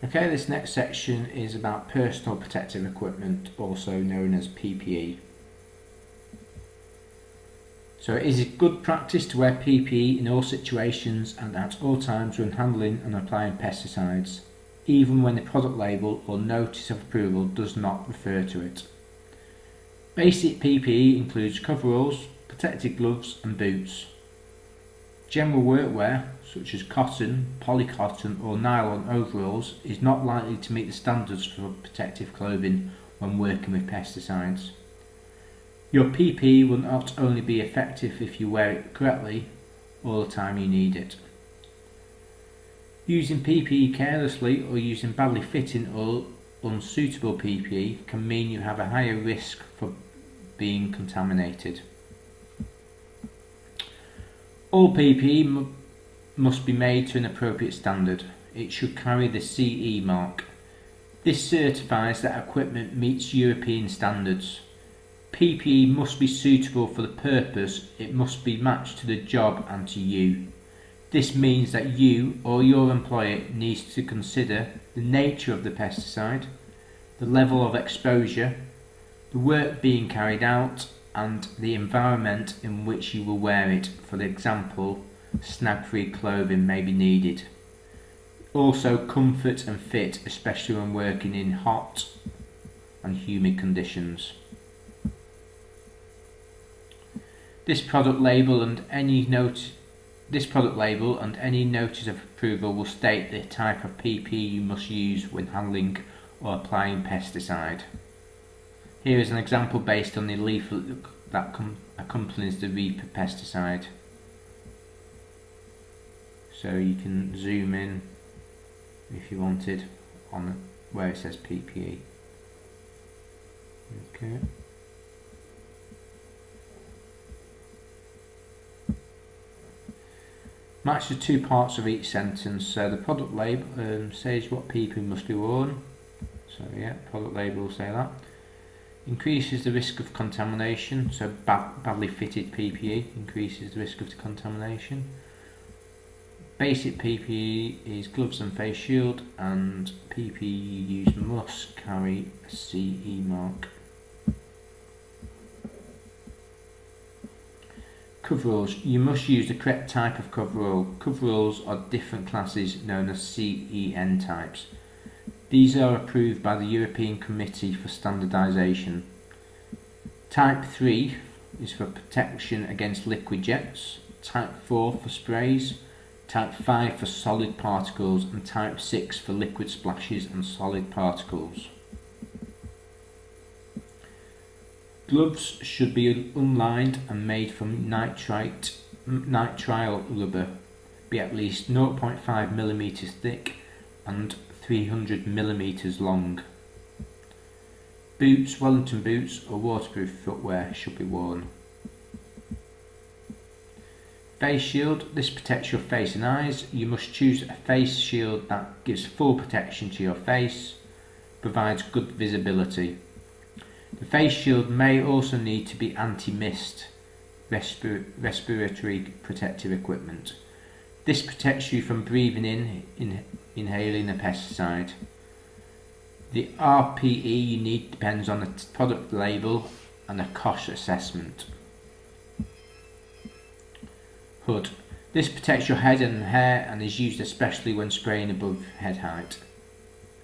Okay, this next section is about personal protective equipment, also known as PPE. So it is good practice to wear PPE in all situations and at all times when handling and applying pesticides, even when the product label or notice of approval does not refer to it. Basic PPE includes coveralls, protective gloves and boots. General workwear, such as cotton, polycotton or nylon overalls, is not likely to meet the standards for protective clothing when working with pesticides. Your PPE will not only be effective if you wear it correctly all the time you need it. Using PPE carelessly or using badly fitting or unsuitable PPE can mean you have a higher risk for being contaminated. All PPE must be made to an appropriate standard. It should carry the CE mark. This certifies that equipment meets European standards. PPE must be suitable for the purpose, it must be matched to the job and to you. This means that you or your employer needs to consider the nature of the pesticide, the level of exposure, the work being carried out, and the environment in which you will wear it. For example, snag-free clothing may be needed. Also comfort and fit, especially when working in hot and humid conditions. This product label and any notice of approval will state the type of PPE you must use when handling or applying pesticide. Here is an example based on the leaflet that accompanies the Reaper pesticide. So you can zoom in if you wanted on where it says PPE. Okay. Match the two parts of each sentence. So the product label says what PPE must be worn. So yeah, product label will say that. Increases the risk of contamination. So badly fitted PPE increases the risk of contamination. Basic PPE is gloves and face shield, and PPE you use must carry a CE mark. Coveralls. You must use the correct type of coverall. Coveralls are different classes known as CEN types. These are approved by the European Committee for Standardisation. Type 3 is for protection against liquid jets, Type 4 for sprays, Type 5 for solid particles, and Type 6 for liquid splashes and solid particles. Gloves should be unlined and made from nitrile rubber, be at least 0.5 mm thick and 300 mm long. Boots, Wellington boots or waterproof footwear should be worn. Face shield. This protects your face and eyes. You must choose a face shield that gives full protection to your face, provides good visibility. The face shield may also need to be anti-mist, respiratory protective equipment. This protects you from breathing in, inhaling a pesticide. The RPE you need depends on the product label and a cost assessment. Hood. This protects your head and hair and is used especially when spraying above head height.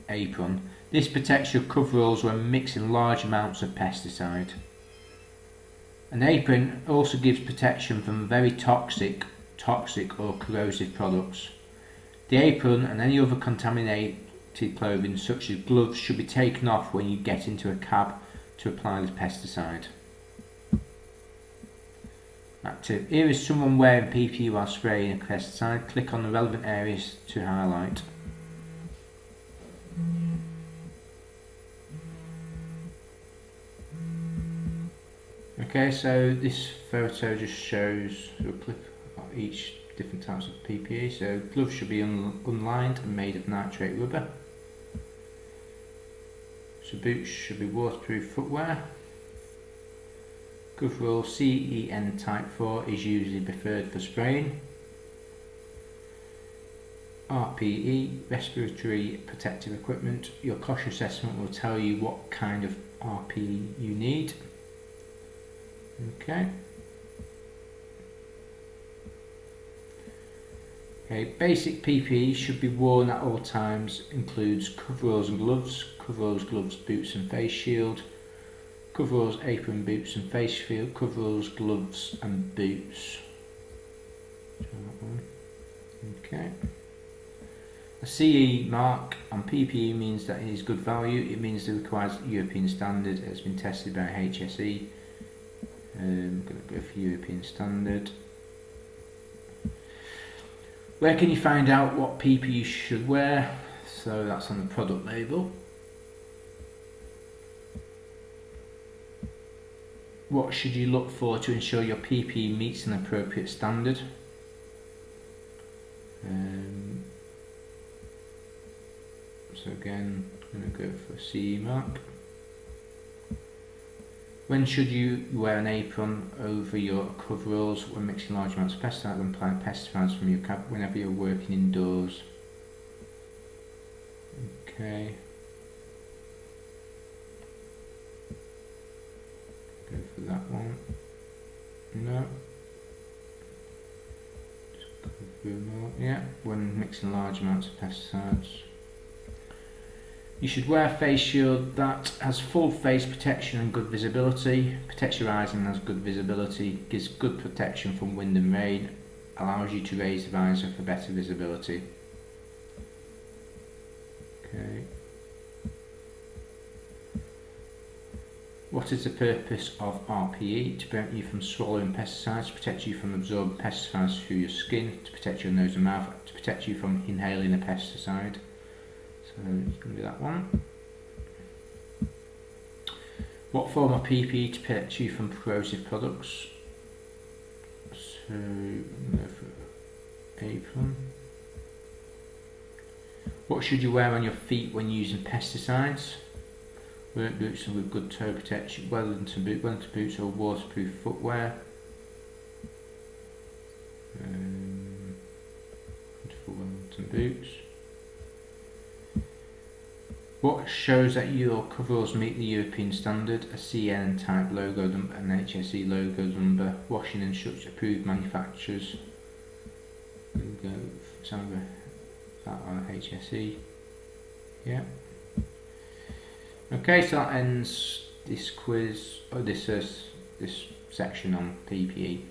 Apron. This protects your coveralls when mixing large amounts of pesticide. An apron also gives protection from very toxic or corrosive products. The apron and any other contaminated clothing such as gloves should be taken off when you get into a cab to apply the pesticide. Active. Here is someone wearing PPE while spraying a pesticide. Click on the relevant areas to highlight. Okay, so this photo just shows a clip of each different types of PPE. So gloves should be unlined and made of nitrate rubber. So boots should be waterproof footwear. Coverall CEN Type 4 is usually preferred for spraying. RPE, respiratory protective equipment. Your cost assessment will tell you what kind of RPE you need. Okay. Basic PPE should be worn at all times. Includes coveralls and gloves, coveralls, gloves, boots and face shield, coveralls, apron, boots and face shield, coveralls, gloves and boots. Okay. A CE mark on PPE means that it is good value. It means it requires European standard. It has been tested by HSE. I'm going to go for European standard. Where can you find out what PPE you should wear? So that's on the product label. What should you look for to ensure your PPE meets an appropriate standard? So again, I'm going to go for a CE mark. When should you wear an apron over your coveralls when mixing large amounts of pesticides and applying pesticides from your cab whenever you're working indoors? Okay. Go for that one. No. Just go through more. Yeah, when mixing large amounts of pesticides. You should wear a face shield that has full face protection and good visibility, protects your eyes and has good visibility, gives good protection from wind and rain, allows you to raise the visor for better visibility. Okay. What is the purpose of RPE? To prevent you from swallowing pesticides, to protect you from absorbing pesticides through your skin, to protect your nose and mouth, to protect you from inhaling a pesticide. So it's going to be that one. What form of PPE to protect you from corrosive products? So I'm going to go for apron. What should you wear on your feet when using pesticides? Work boots with good toe protection, Wellington boots or waterproof footwear. For Wellington boots. What shows that your coveralls meet the European standard? A CN type logo number, an HSE logo number, washing instructions, approved manufacturers. There we go, some of that on HSE. Yeah. Okay, so that ends this quiz, or this section on PPE.